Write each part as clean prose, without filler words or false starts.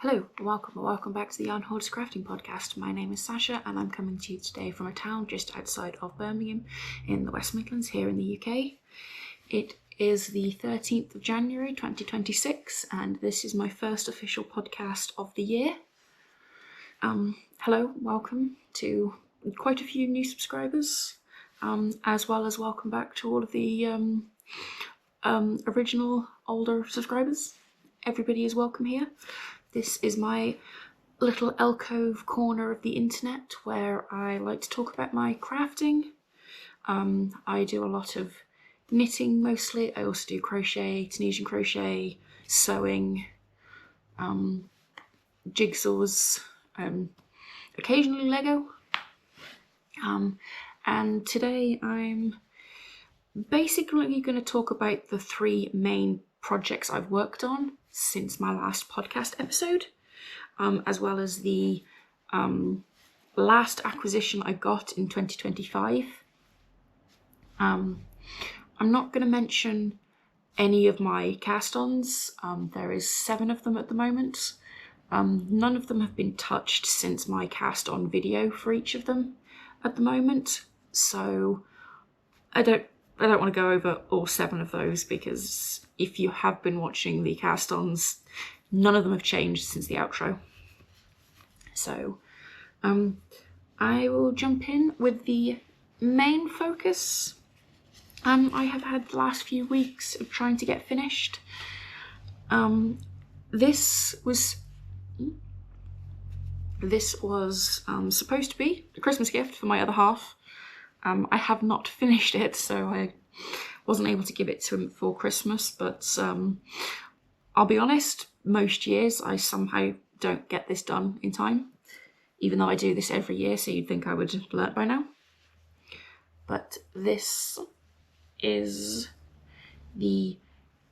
Hello, welcome back to the Hoarder Crafting Podcast. My name is Sasha and I'm coming to you today from a town just outside of Birmingham in the West Midlands here in the UK. It is the 13th of January 2026 and this is my first official podcast of the year. Hello, welcome to quite a few new subscribers, as well as welcome back to all of the original older subscribers. Everybody is welcome here. This is my little alcove corner of the internet where I like to talk about my crafting. I do a lot of knitting mostly. I also do crochet, Tunisian crochet, sewing, jigsaws, occasionally Lego. And today I'm basically going to talk about the three main projects I've worked on since my last podcast episode, as well as the last acquisition I got in 2025. I'm not going to mention any of my cast-ons. There is 7 of them at the moment. None of them have been touched since my cast-on video for each of them at the moment, so I don't want to go over all 7 of those because if you have been watching the cast-ons, none of them have changed since the outro. So I will jump in with the main focus. I have had the last few weeks of trying to get finished. This was supposed to be a Christmas gift for my other half. I have not finished it, so I wasn't able to give it to him for Christmas, but I'll be honest, most years I somehow don't get this done in time, even though I do this every year, so you'd think I would have learnt by now. But this is the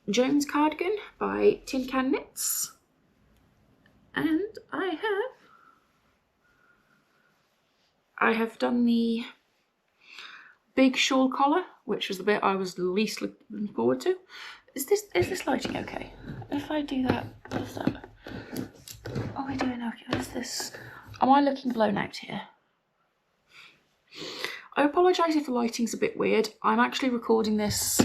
Jones cardigan by Tin Can Knits, and I have done the big shawl collar, which was the bit I was least looking forward to. Is this lighting okay? If I do that, what's that? Are we doing okay? Is this? Am I looking blown out here? I apologise if the lighting's a bit weird. I'm actually recording this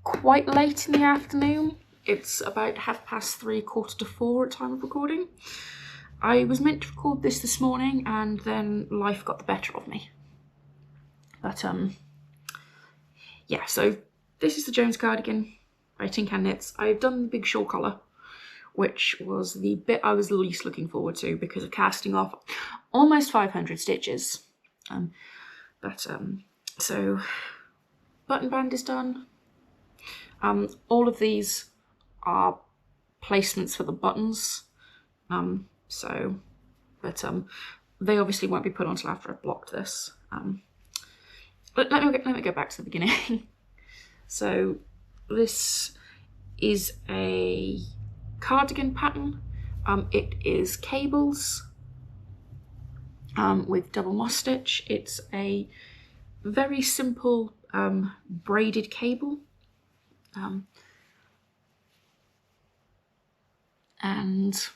quite late in the afternoon. It's about 3:30, 4:45 at time of recording. I was meant to record this morning and then life got the better of me. But yeah, so this is the Jones cardigan by Tin Can Knits. I've done the big shawl collar, which was the bit I was least looking forward to because of casting off almost 500 stitches. So button band is done. All of these are placements for the buttons. They obviously won't be put on until after I've blocked this. But let me go back to the beginning. So this is a cardigan pattern. It is cables with double moss stitch. It's a very simple braided cable. And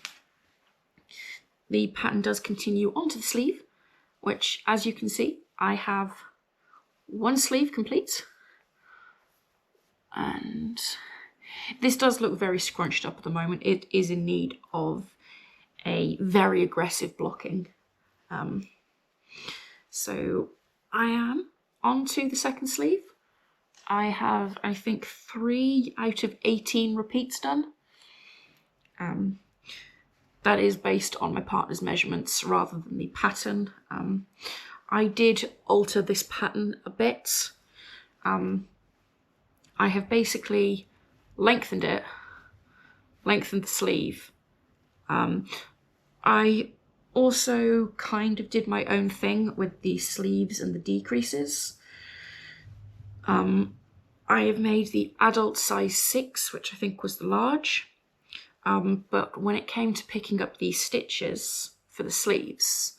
the pattern does continue onto the sleeve, which, as you can see, I have one sleeve complete. And this does look very scrunched up at the moment. It is in need of a very aggressive blocking. So I am onto the second sleeve. I have, I think, 3 out of 18 repeats done. That is based on my partner's measurements rather than the pattern. I did alter this pattern a bit. I have basically lengthened the sleeve. I also kind of did my own thing with the sleeves and the decreases. I have made the adult size 6, which I think was the large. But when it came to picking up these stitches for the sleeves,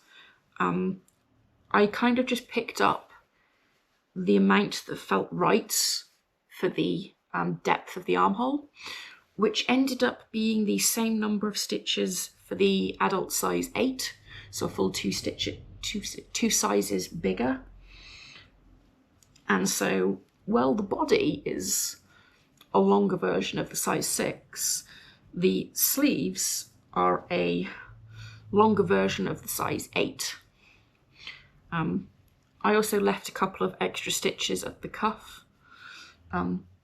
I kind of just picked up the amount that felt right for the depth of the armhole, which ended up being the same number of stitches for the adult size 8, so a full two sizes bigger. And so, well, the body is a longer version of the size 6. The sleeves are a longer version of the size 8. I also left a couple of extra stitches at the cuff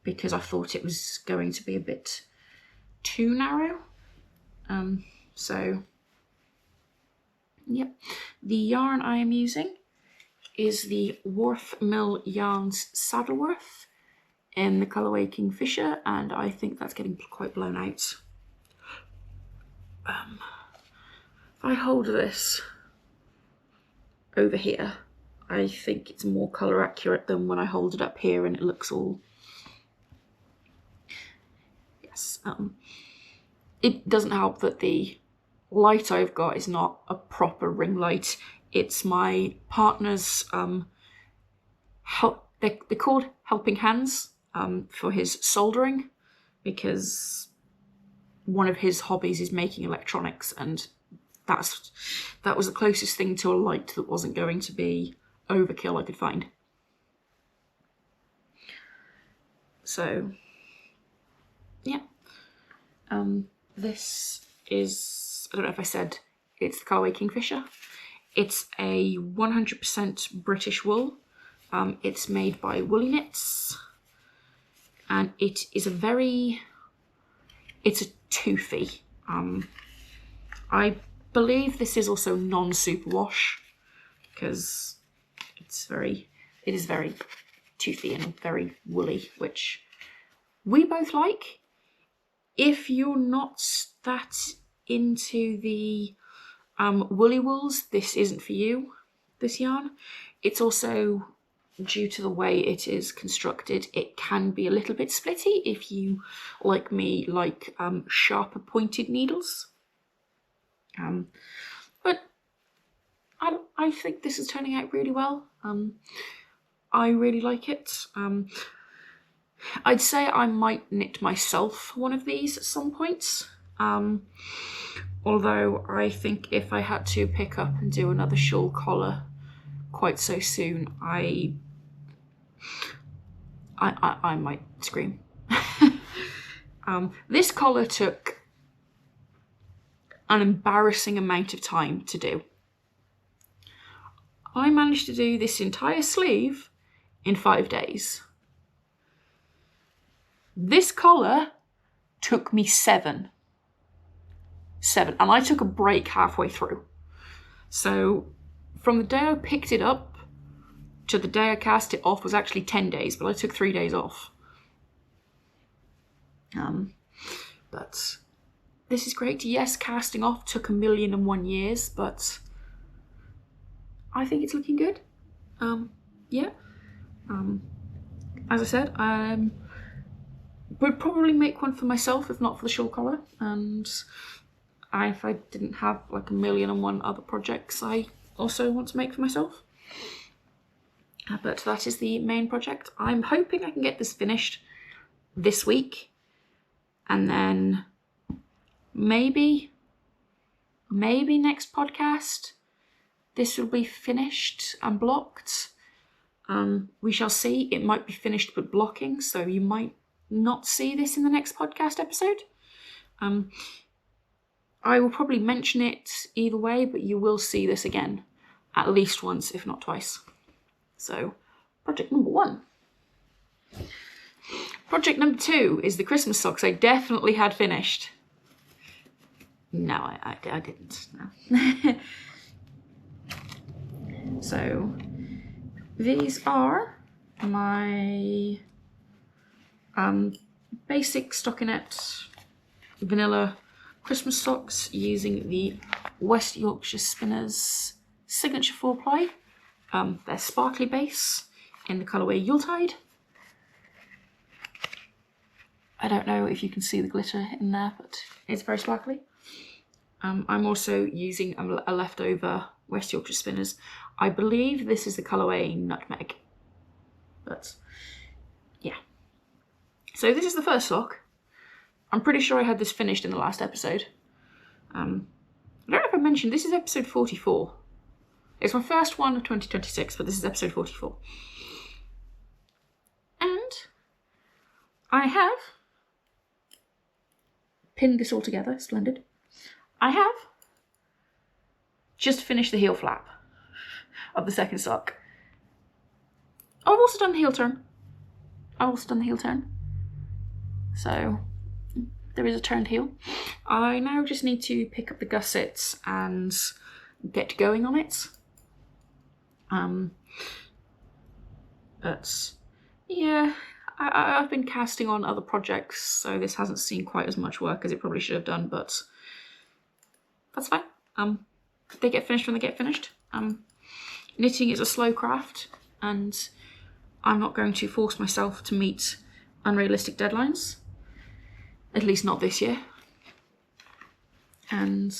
because I thought it was going to be a bit too narrow. So, yep. The yarn I am using is the Worth Mill Yarns Saddleworth in the colourway Kingfisher, and I think that's getting quite blown out. If I hold this over here, I think it's more colour accurate than when I hold it up here and it looks all... Yes. It doesn't help that the light I've got is not a proper ring light. It's my partner's, they're called helping hands for his soldering, because one of his hobbies is making electronics, and that was the closest thing to a light that wasn't going to be overkill I could find. So, yeah. This is, I don't know if I said, it's the colourway Kingfisher. It's a 100% British wool. It's made by Woolly Knits, and it is it's a toothy. I believe this is also non-superwash, because it is very toothy and very woolly, which we both like. If you're not that into the woolly wools, this isn't for you, this yarn. It's also, due to the way it is constructed, it can be a little bit splitty if you, like me, like sharper pointed needles. But I think this is turning out really well. I really like it. I'd say I might knit myself one of these at some point. Although I think if I had to pick up and do another shawl collar quite so soon, I might scream. This collar took an embarrassing amount of time to do. I managed to do this entire sleeve in 5 days. This collar took me 7. And I took a break halfway through. So from the day I picked it up to the day I cast it off was actually 10 days, but I took 3 days off. But this is great. Yes, casting off took 1,000,001 years, but I think it's looking good. Yeah. As I said, would probably make one for myself if not for the shawl collar, and if I didn't have like 1,000,001 other projects I also want to make for myself. But that is the main project. I'm hoping I can get this finished this week, and then maybe next podcast this will be finished and blocked. We shall see. It might be finished but blocking, so you might not see this in the next podcast episode. I will probably mention it either way, but you will see this again at least once, if not twice. So, project number 1. Project number 2 is the Christmas socks I definitely had finished. No, I didn't. No. So, these are my basic stockinette vanilla Christmas socks using the West Yorkshire Spinners Signature 4-ply. They're sparkly base in the colourway Yuletide. I don't know if you can see the glitter in there, but it's very sparkly. I'm also using a leftover West Yorkshire Spinners. I believe this is the colourway Nutmeg. But, yeah. So this is the first sock. I'm pretty sure I had this finished in the last episode. I don't know if I mentioned, this is episode 44. It's my first one of 2026, but this is episode 44. And I have pinned this all together, splendid. I have just finished the heel flap of the second sock. I've also done the heel turn. So there is a turned heel. I now just need to pick up the gussets and get going on it. But yeah, I've been casting on other projects, so this hasn't seen quite as much work as it probably should have done, but that's fine. They get finished when they get finished. Knitting is a slow craft, and I'm not going to force myself to meet unrealistic deadlines, at least not this year. And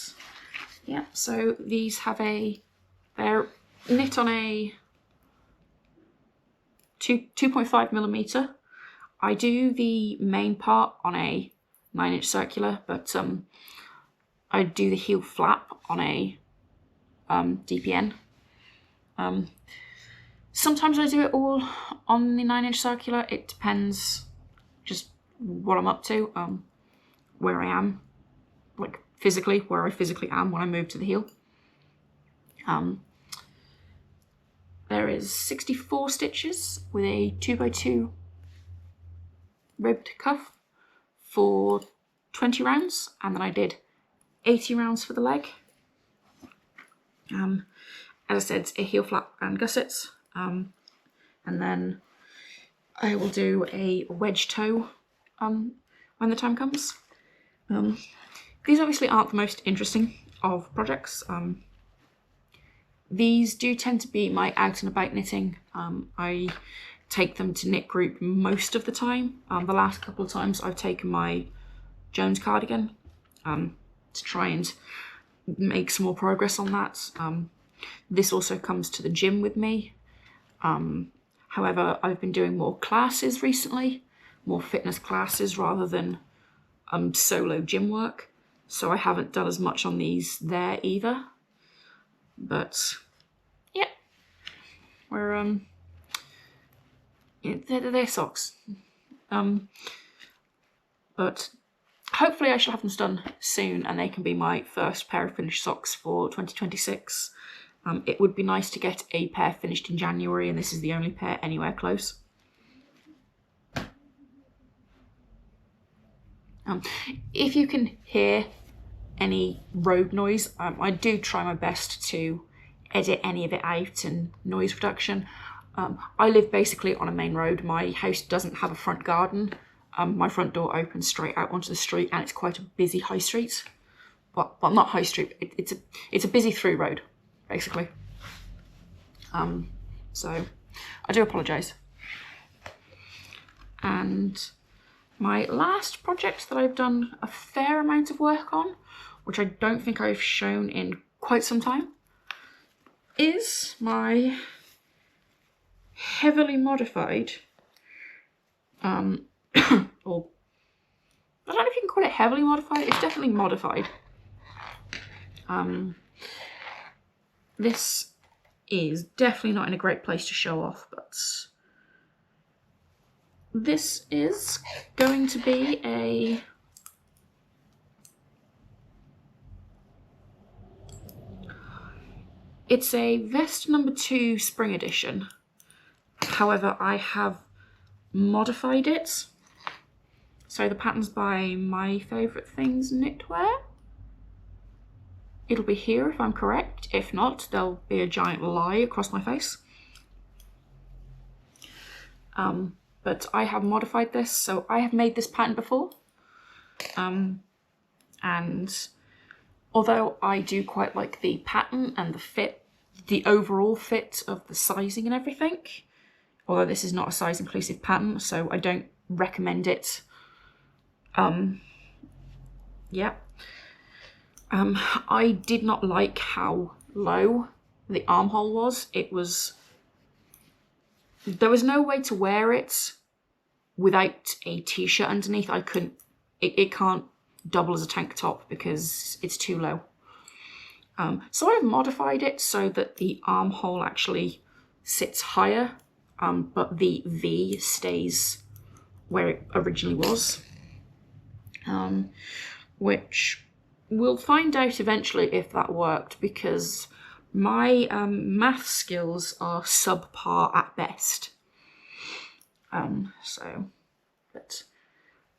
yeah, so these have they're knit on a 2.5mm. I do the main part on a 9-inch circular, but I do the heel flap on a DPN. Sometimes I do it all on the 9-inch circular. It depends just what I'm up to, where I am, like physically, where I physically am when I move to the heel. There is 64 stitches with a 2x2 ribbed cuff for 20 rounds, and then I did 80 rounds for the leg. As I said, it's a heel flap and gussets, and then I will do a wedge toe when the time comes. These obviously aren't the most interesting of projects. These do tend to be my out and about knitting. I take them to knit group most of the time. The last couple of times I've taken my Jones cardigan to try and make some more progress on that. This also comes to the gym with me. However, I've been doing more classes recently, more fitness classes rather than solo gym work. So I haven't done as much on these there either. But yeah, we're they're socks. But hopefully I shall have them done soon, and they can be my first pair of finished socks for 2026. It would be nice to get a pair finished in January, and this is the only pair anywhere close. If you can hear any road noise, I do try my best to edit any of it out and noise reduction. I live basically on a main road. My house doesn't have a front garden. My front door opens straight out onto the street, and it's quite a busy high street. Well, not high street. It's a busy through road, basically. So I do apologise. And my last project that I've done a fair amount of work on, which I don't think I've shown in quite some time, is my heavily modified, or I don't know if you can call it heavily modified, it's definitely modified. This is definitely not in a great place to show off, but this is going to be it's a vest number 2 spring edition. However, I have modified it. So the pattern's by My Favourite Things Knitwear. It'll be here if I'm correct. If not, there'll be a giant lie across my face. But I have modified this, so I have made this pattern before. And although I do quite like the pattern and the fit, the overall fit of the sizing and everything, although this is not a size inclusive pattern, so I don't recommend it. Yeah. I did not like how low the armhole was. There was no way to wear it without a t-shirt underneath. it can't double as a tank top because it's too low. So I've modified it so that the armhole actually sits higher, but the V stays where it originally was, which we'll find out eventually if that worked, because my math skills are subpar at best. But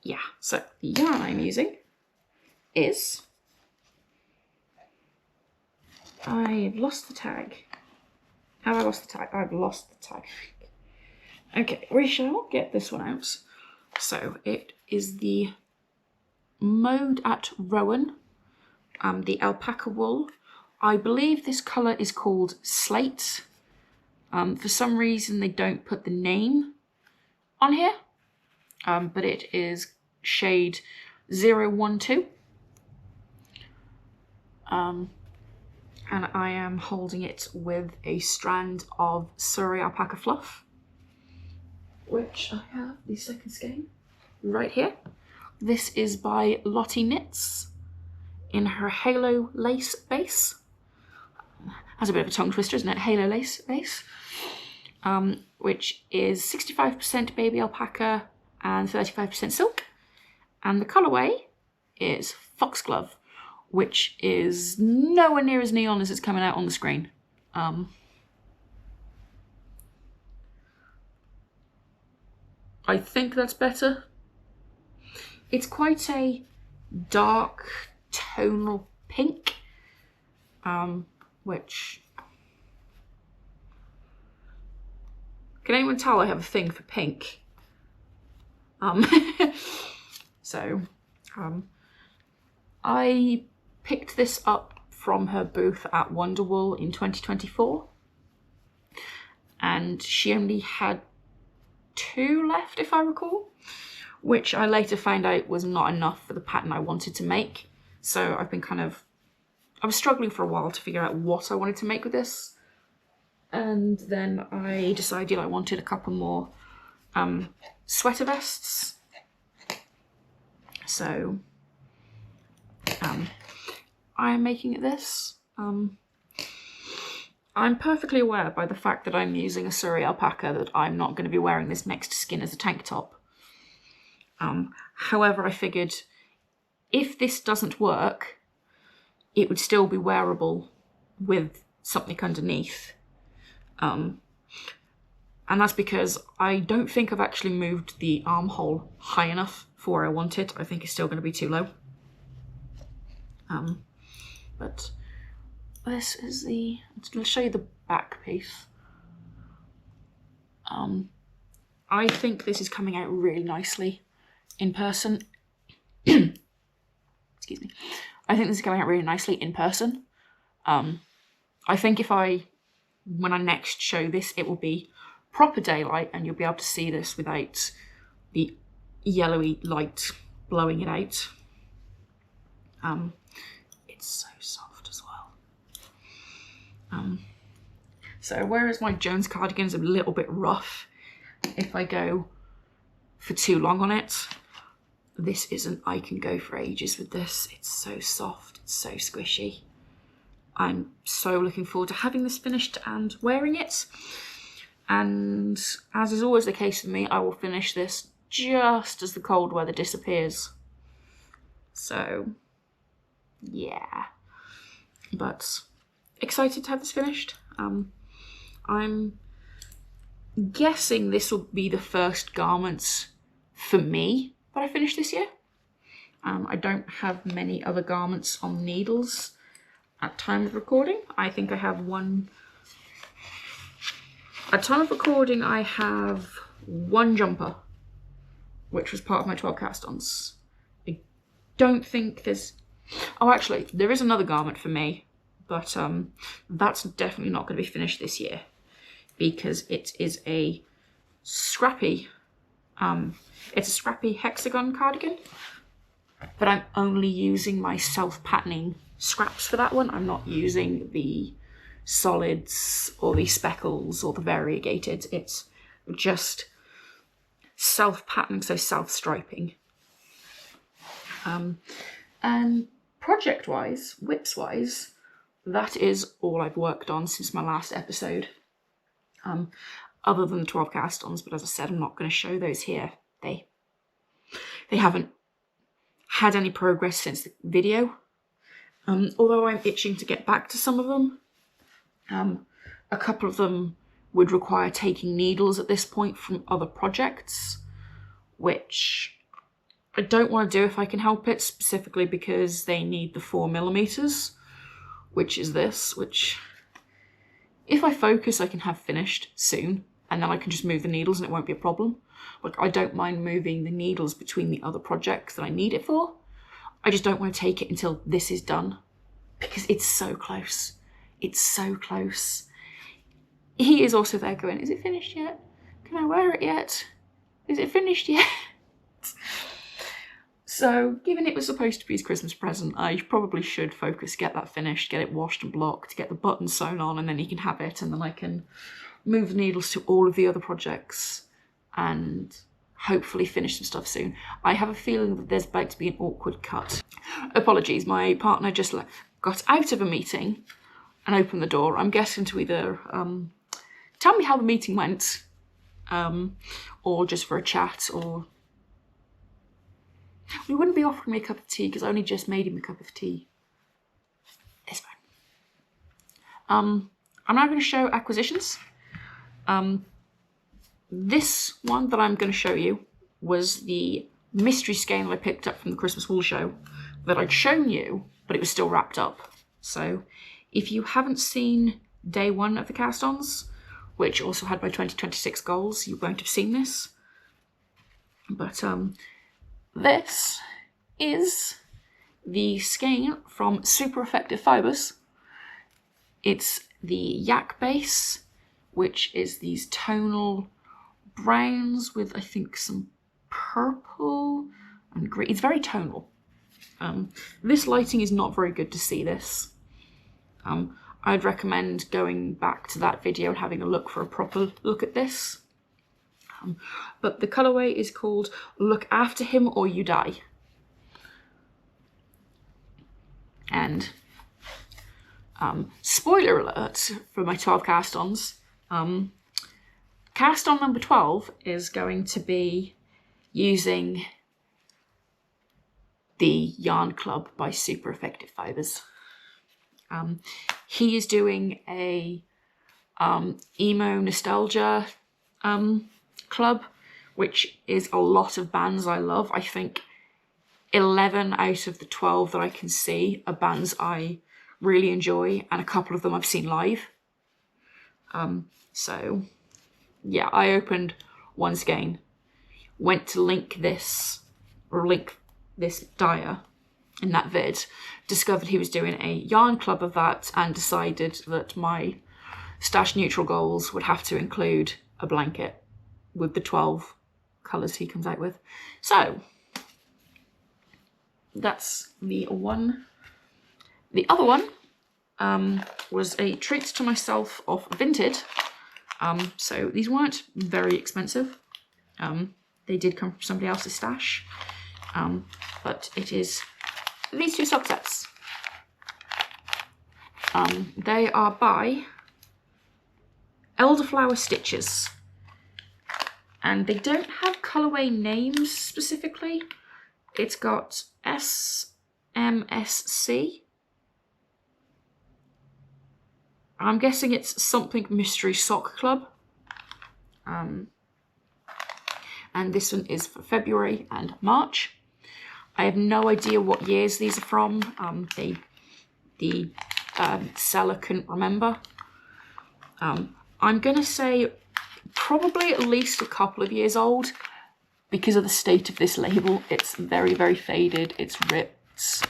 yeah, so the yarn I'm using is, I've lost the tag. Have I lost the tag? I've lost the tag. Okay, we shall get this one out. So it is the Mode at Rowan, the alpaca wool. I believe this colour is called Slate. For some reason they don't put the name on here, but it is shade 012. And I am holding it with a strand of Surrey alpaca fluff, which I have the second skein right here. This is by Lottie Knits in her Halo lace base. Has a bit of a tongue twister, isn't it? Halo lace base, which is 65% baby alpaca and 35% silk. And the colourway is Foxglove, which is nowhere near as neon as it's coming out on the screen. I think that's better. It's quite a dark tonal pink, which... Can anyone tell I have a thing for pink? I picked this up from her booth at Wonderwool in 2024, and she only had 2 left, if I recall, which I later found out was not enough for the pattern I wanted to make. So I've been I was struggling for a while to figure out what I wanted to make with this, and then I decided I wanted a couple more sweater vests. So I'm making it this. I'm perfectly aware by the fact that I'm using a Surrey alpaca that I'm not going to be wearing this next skin as a tank top. However, I figured if this doesn't work, it would still be wearable with something underneath. And that's because I don't think I've actually moved the armhole high enough for where I want it. I think it's still going to be too low. But this is the... I'll show you the back piece. I think this is coming out really nicely in person. Excuse me. I think this is coming out really nicely in person. I think when I next show this, it will be proper daylight and you'll be able to see this without the yellowy light blowing it out. It's so soft as well. So whereas my Jones cardigan is a little bit rough, if I go for too long on it, this isn't. I can go for ages with this. It's so soft, it's so squishy. I'm so looking forward to having this finished and wearing it. And as is always the case for me, I will finish this just as the cold weather disappears. So, yeah. But excited to have this finished. I'm guessing this will be the first garments for me that I finish this year. I don't have many other garments on needles at time of recording. I think I have one. At time of recording, I have one jumper, which was part of my 12 cast-ons. I don't think there's... Oh, actually, there is another garment for me, but that's definitely not going to be finished this year because it is a scrappy... it's a scrappy hexagon cardigan, but I'm only using my self-patterning scraps for that one. I'm not using the solids or the speckles or the variegated. It's just self-patterning, so self-striping. And project-wise, whips-wise, that is all I've worked on since my last episode. Other than the 12 cast-ons, but as I said, I'm not going to show those here. They haven't had any progress since the video. Although I'm itching to get back to some of them. A couple of them would require taking needles at this point from other projects, which I don't want to do if I can help it, specifically because they need the 4mm, which is this, which if I focus I can have finished soon, and then I can just move the needles and it won't be a problem. Like, I don't mind moving the needles between the other projects that I need it for. I just don't want to take it until this is done, because it's so close. It's so close. He is also there going, is it finished yet? Can I wear it yet? Is it finished yet? So, given it was supposed to be his Christmas present, I probably should focus, get that finished, get it washed and blocked, get the buttons sewn on, and then he can have it, and then I can move the needles to all of the other projects and hopefully finish some stuff soon. I have a feeling that there's about to be an awkward cut. Apologies, my partner just got out of a meeting and opened the door. I'm guessing to either tell me how the meeting went, or just for a chat, or he wouldn't be offering me a cup of tea because I only just made him a cup of tea. It's fine. I'm now going to show acquisitions. This one that I'm going to show you was the mystery skein that I picked up from the Christmas Wool Show that I'd shown you, but it was still wrapped up. So if you haven't seen day one of the cast-ons, which also had my 2026 goals, you won't have seen this. But this is the skein from Super Effective Fibres. It's the yak base, which is these tonal browns with, I think, some purple and green. It's very tonal. This lighting is not very good to see this. I'd recommend going back to that video and having a look for a proper look at this. But the colourway is called Look After Him or You Die. And spoiler alert for my 12 cast-ons. Cast-on number 12 is going to be using the Yarn Club by Super Effective Fibres. He is doing a emo nostalgia club, which is a lot of bands I love. I think 11 out of the 12 that I can see are bands I really enjoy, and a couple of them I've seen live. So yeah, I opened one skein, went to link this dyer in that vid, discovered he was doing a yarn club of that, and decided that my stash neutral goals would have to include a blanket with the 12 colours he comes out with. So that's the one. The other one was a treat to myself off Vinted. So these weren't very expensive. They did come from somebody else's stash. But it is these two sock sets. They are by Elderflower Stitches. And they don't have colourway names specifically. It's got SMSC. I'm guessing it's something Mystery Sock Club. And this one is for February and March. I have no idea what years these are from. The seller couldn't remember. I'm going to say probably at least a couple of years old because of the state of this label. It's very, very faded. It's ripped,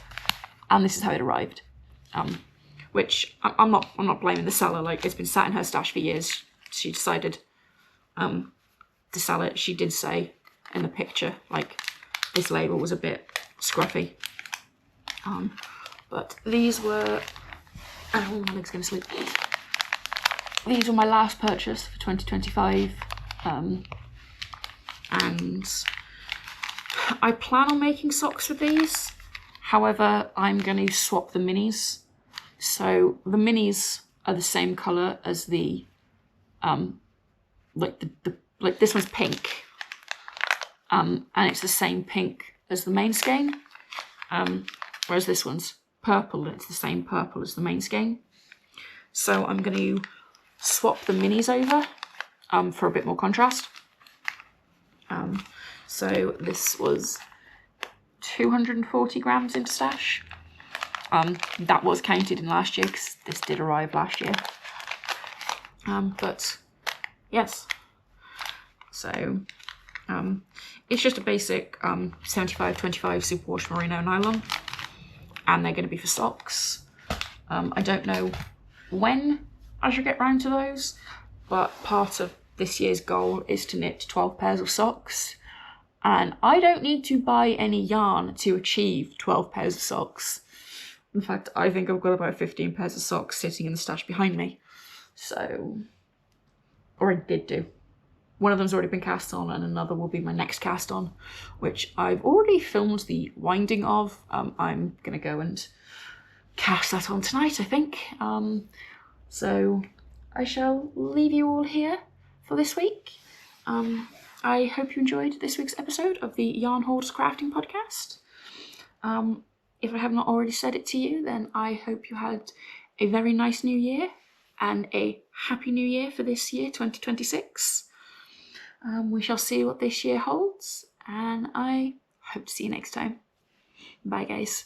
and this is how it arrived. Which I'm not blaming the seller. Like, it's been sat in her stash for years. She decided to sell it. She did say in the picture, like, this label was a bit scruffy. But these were, oh, my leg's gonna sleep. These were my last purchase for 2025. And I plan on making socks with these. However, I'm going to swap the minis. So the minis are the same colour as the, like this one's pink, and it's the same pink as the main skein, whereas this one's purple and it's the same purple as the main skein. So I'm going to swap the minis over for a bit more contrast. So this was 240 grams into stash. That was counted in last year because this did arrive last year. But yes, so it's just a basic 75-25 superwash merino nylon, and they're going to be for socks. I don't know when I should get round to those, but part of this year's goal is to knit 12 pairs of socks, and I don't need to buy any yarn to achieve 12 pairs of socks. In fact, I think I've got about 15 pairs of socks sitting in the stash behind me. So, or I did do. One of them's already been cast on and another will be my next cast on, which I've already filmed the winding of. I'm going to go and cast that on tonight, I think. So I shall leave you all here for this week. I hope you enjoyed this week's episode of the Yarn Hoarders Crafting Podcast. If I have not already said it to you, then I hope you had a very nice new year and a happy new year for this year, 2026. We shall see what this year holds, and I hope to see you next time. Bye, guys.